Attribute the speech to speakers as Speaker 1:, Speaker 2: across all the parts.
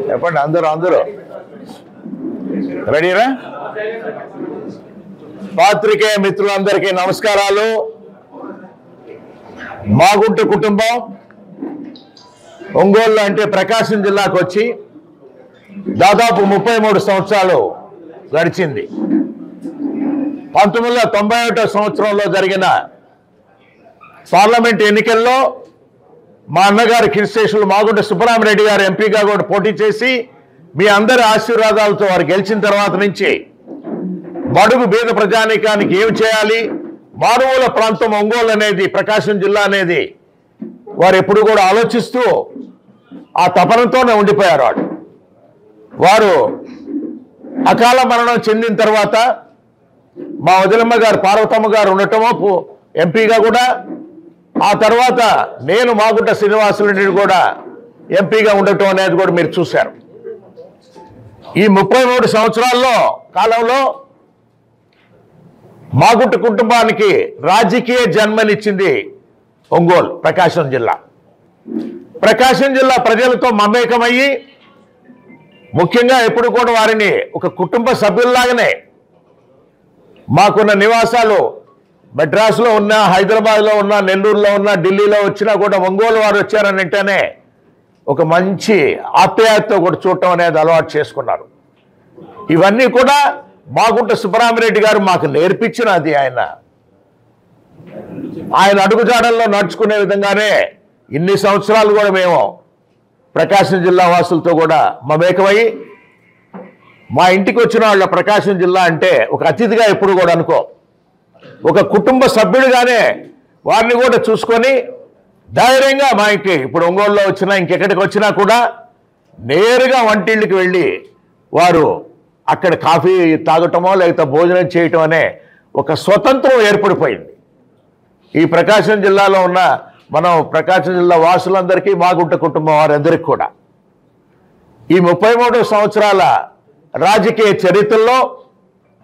Speaker 1: చెప్పండి అందరూ రెడీనా? పాత్రికేయ మిత్రులందరికీ నమస్కారాలు. మాగుంట కుటుంబం ఒంగోలు అంటే ప్రకాశం జిల్లాకు వచ్చి దాదాపు 33 సంవత్సరాలు గడిచింది. 1991 సంవత్సరంలో జరిగిన పార్లమెంట్ ఎన్నికల్లో మా అన్నగారు కీర్తిశేషులు మాగుంట సుబ్బరామరెడ్డి గారు ఎంపీగా కూడా పోటీ చేసి మీ అందరి ఆశీర్వాదాలతో వారు గెలిచిన తర్వాత నుంచి బడుగు బీద ప్రజానీకానికి ఏమి చేయాలి, మారుమూల ప్రాంతం ఒంగోలు అనేది, ప్రకాశం జిల్లా అనేది వారు ఎప్పుడు కూడా ఆలోచిస్తూ ఆ తపనతోనే ఉండిపోయారు. వారు అకాల మరణం చెందిన తర్వాత మా వదిలమ్మ గారు పార్వతమ్మ గారు ఉండటమో ఎంపీగా కూడా, ఆ తర్వాత నేను మాగుంట శ్రీనివాసరెడ్డి కూడా ఎంపీగా ఉండటం అనేది కూడా మీరు చూశారు. ఈ 33 సంవత్సరాల్లో కాలంలో మాగుంట కుటుంబానికి రాజకీయ జన్మనిచ్చింది ఒంగోలు, ప్రకాశం జిల్లా. ప్రకాశం జిల్లా ప్రజలతో మమేకమయ్యి ముఖ్యంగా ఎప్పుడు కూడా వారిని ఒక కుటుంబ సభ్యుల్లాగానే, మాకున్న నివాసాలు మద్రాసులో ఉన్నా, హైదరాబాద్లో ఉన్నా, నెల్లూరులో ఉన్నా, ఢిల్లీలో వచ్చినా కూడా ఒంగోలు వారు వచ్చారని అంటేనే ఒక మంచి ఆప్యాయతతో కూడా చూడటం అనేది అలవాటు చేసుకున్నారు. ఇవన్నీ కూడా మాగుంట సుబ్బరామరెడ్డి గారు మాకు నేర్పించినది. ఆయన అడుగుజాడల్లో నడుచుకునే విధంగానే ఇన్ని సంవత్సరాలు కూడా మేము ప్రకాశం జిల్లా వాసులతో కూడా మమేకమై, మా ఇంటికి వచ్చిన వాళ్ళ ప్రకాశం జిల్లా అంటే ఒక అతిథిగా ఎప్పుడు కూడా అనుకో, ఒక కుటుంబ సభ్యుడిగానే వారిని కూడా చూసుకొని ధైర్యంగా మా ఇంటికి ఇప్పుడు ఒంగోలులో వచ్చినా ఇంకెక్కడికి వచ్చినా కూడా నేరుగా వంటిళ్ళకి వెళ్ళి వారు అక్కడ కాఫీ తాగటమో లేకపోతే భోజనం చేయటం అనే ఒక స్వతంత్రం ఏర్పడిపోయింది. ఈ ప్రకాశం జిల్లాలో ఉన్న మనం ప్రకాశం జిల్లా వాసులందరికీ, మాగుంట కుటుంబం వారందరికీ కూడా ఈ 33 సంవత్సరాల రాజకీయ చరిత్రలో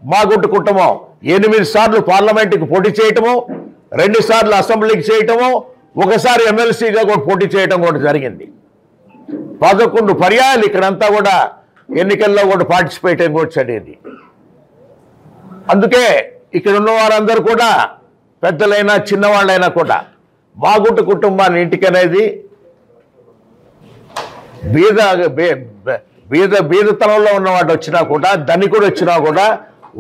Speaker 1: మాగుంట కుటుంబం 8 సార్లు పార్లమెంటుకి పోటీ చేయటము, 2 సార్లు అసెంబ్లీకి చేయటము, ఒకసారి ఎమ్మెల్సీగా కూడా పోటీ చేయటం కూడా జరిగింది. 11 పర్యాయాలు ఇక్కడంతా కూడా ఎన్నికల్లో కూడా పార్టిసిపేట్ అని కూడా జరిగింది. అందుకే ఇక్కడ ఉన్న వారందరూ కూడా పెద్దలైనా చిన్నవాళ్ళైనా కూడా మాగుంట కుటుంబాన్ని ఇంటికి అనేది బీదతనంలో ఉన్నవాడు వచ్చినా కూడా, ధనికుడు వచ్చినా కూడా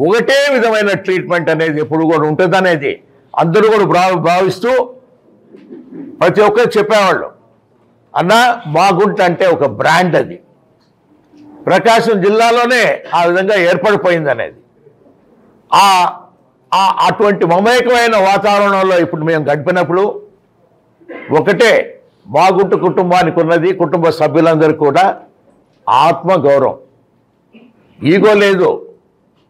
Speaker 1: ఒకటే విధమైన ట్రీట్మెంట్ అనేది ఎప్పుడు కూడా ఉంటుంది అనేది అందరూ కూడా భావిస్తూ ప్రతి ఒక్కరు చెప్పేవాళ్ళు. అన్న మాగుంట అంటే ఒక బ్రాండ్, అది ప్రకాశం జిల్లాలోనే ఆ విధంగా ఏర్పడిపోయింది అనేది. అటువంటి మమేకమైన వాతావరణంలో ఇప్పుడు మేము గడిపినప్పుడు ఒకటే మాగుంట కుటుంబానికి ఉన్నది, కుటుంబ సభ్యులందరూ కూడా ఆత్మగౌరవం. ఈగో లేదు.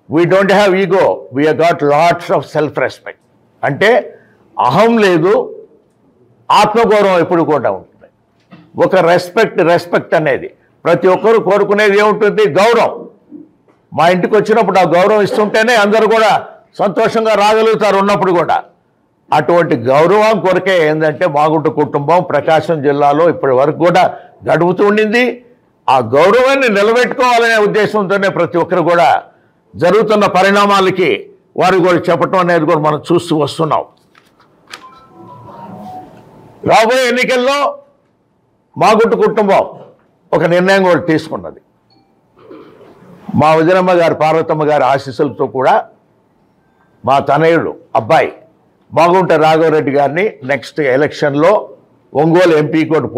Speaker 1: We don't have ego, we have got lots of self respect. అంటే అహం లేదు, ఆత్మగౌరవం ఎప్పుడు కూడా ఉంటుంది. ఒక రెస్పెక్ట్ అనేది ప్రతి ఒక్కరు కోరుకునేది ఏముంటుంది? గౌరవం. మా ఇంటికి వచ్చినప్పుడు ఆ గౌరవం ఇస్తుంటేనే అందరూ కూడా సంతోషంగా రాగలుగుతారు ఉన్నప్పుడు కూడా. అటువంటి గౌరవం కొరకే ఏంటంటే మాగుంట కుటుంబం ప్రకాశం జిల్లాలో ఇప్పటి వరకు కూడా గడుపుతూ ఉండింది. ఆ గౌరవాన్ని నిలబెట్టుకోవాలనే ఉద్దేశంతోనే ప్రతి ఒక్కరు కూడా జరుగుతున్న పరిణామాలకి వారు కూడా చెప్పటం అనేది కూడా మనం చూస్తూ వస్తున్నాం. రాబోయే ఎన్నికల్లో మాగుంట కుటుంబం ఒక నిర్ణయం కూడా తీసుకున్నది. మా వదినమ్మ గారు పార్వతమ్మ గారి ఆశీస్సులతో కూడా మా తనయుడు అబ్బాయి మాగుంట రాఘవరెడ్డి గారిని నెక్స్ట్ ఎలక్షన్లో ఒంగోలు ఎంపీ కూడా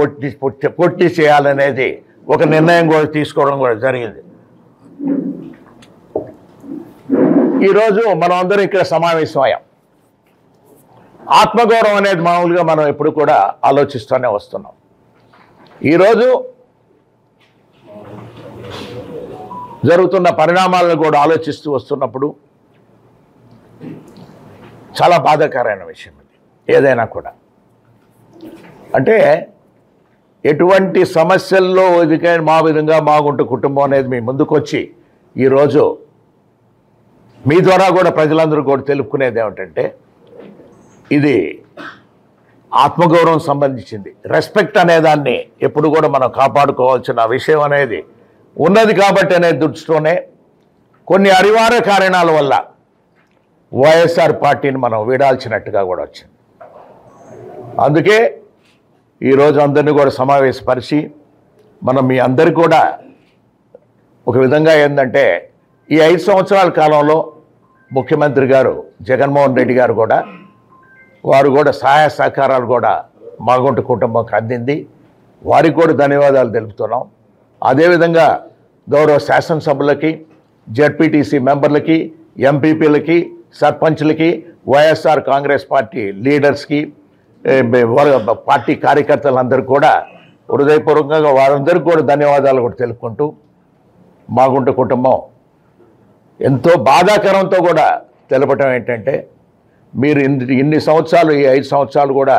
Speaker 1: పోటీ చేయాలనేది ఒక నిర్ణయం కూడా తీసుకోవడం కూడా జరిగింది. ఈరోజు మనం అందరం ఇక్కడ సమావేశమయ్యాం. ఆత్మగౌరవం అనేది మామూలుగా మనం ఎప్పుడు కూడా ఆలోచిస్తూనే వస్తున్నాం. ఈరోజు జరుగుతున్న పరిణామాలను కూడా ఆలోచిస్తూ వస్తున్నప్పుడు చాలా బాధాకరమైన విషయం ఇది. ఏదైనా కూడా అంటే ఎటువంటి సమస్యల్లో మా విధంగా మాగుంట కుటుంబం అనేది మీ ముందుకొచ్చి ఈరోజు మీ ద్వారా కూడా ప్రజలందరూ కూడా తెలుపుకునేది ఏమిటంటే, ఇది ఆత్మగౌరవం సంబంధించింది. రెస్పెక్ట్ అనేదాన్ని ఎప్పుడు కూడా మనం కాపాడుకోవాల్సిన విషయం అనేది ఉన్నది కాబట్టి అనే దృష్టితోనే కొన్ని అనివార్య కారణాల వల్ల వైఎస్ఆర్ పార్టీని మనం వీడాల్సినట్టుగా కూడా వచ్చింది. అందుకే ఈరోజు అందరినీ కూడా సమావేశపరిచి మనం మీ అందరికీ కూడా ఒక విధంగా ఏంటంటే ఈ 5 సంవత్సరాల కాలంలో ముఖ్యమంత్రి గారు జగన్మోహన్ రెడ్డి గారు కూడా వారు కూడా సహాయ సహకారాలు కూడా మాగుంట కుటుంబంకి అందింది. వారికి కూడా ధన్యవాదాలు తెలుపుతున్నాం. అదేవిధంగా గౌరవ శాసనసభ్యులకి, జెడ్పీటీసీ మెంబర్లకి, ఎంపీపీలకి, సర్పంచ్లకి, వైఎస్ఆర్ కాంగ్రెస్ పార్టీ లీడర్స్కి, పార్టీ కార్యకర్తలందరూ కూడా హృదయపూర్వకంగా వారందరికీ కూడా ధన్యవాదాలు కూడా తెలుపుకుంటూ మాగుంట కుటుంబం ఎంతో బాధాకరంతో కూడా తెలపటం ఏంటంటే మీరు ఇన్ని సంవత్సరాలు ఈ 5 సంవత్సరాలు కూడా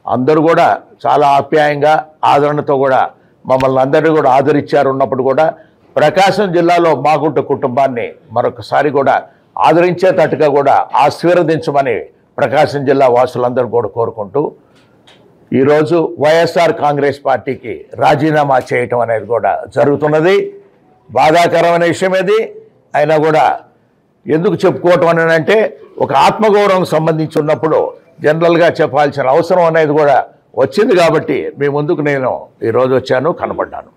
Speaker 1: అందరూ కూడా చాలా ఆప్యాయంగా ఆదరణతో కూడా మమ్మల్ని అందరినీ కూడా ఆదరించారు. ఉన్నప్పుడు కూడా ప్రకాశం జిల్లాలో మాగుంట కుటుంబాన్ని మరొకసారి కూడా ఆదరించేటట్టుగా కూడా ఆశీర్వదించమని ప్రకాశం జిల్లా వాసులందరూ కూడా కోరుకుంటూ ఈరోజు వైఎస్ఆర్ కాంగ్రెస్ పార్టీకి రాజీనామా చేయటం అనేది కూడా జరుగుతున్నది. బాధాకరమైన విషయం ఇది. అయినా కూడా ఎందుకు చెప్పుకోవటం అని అంటే ఒక ఆత్మగౌరవం సంబంధించి ఉన్నప్పుడు జనరల్గా చెప్పాల్సిన అవసరం అనేది కూడా వచ్చింది కాబట్టి మీ ముందుకు నేను ఈరోజు వచ్చాను, కనపడ్డాను.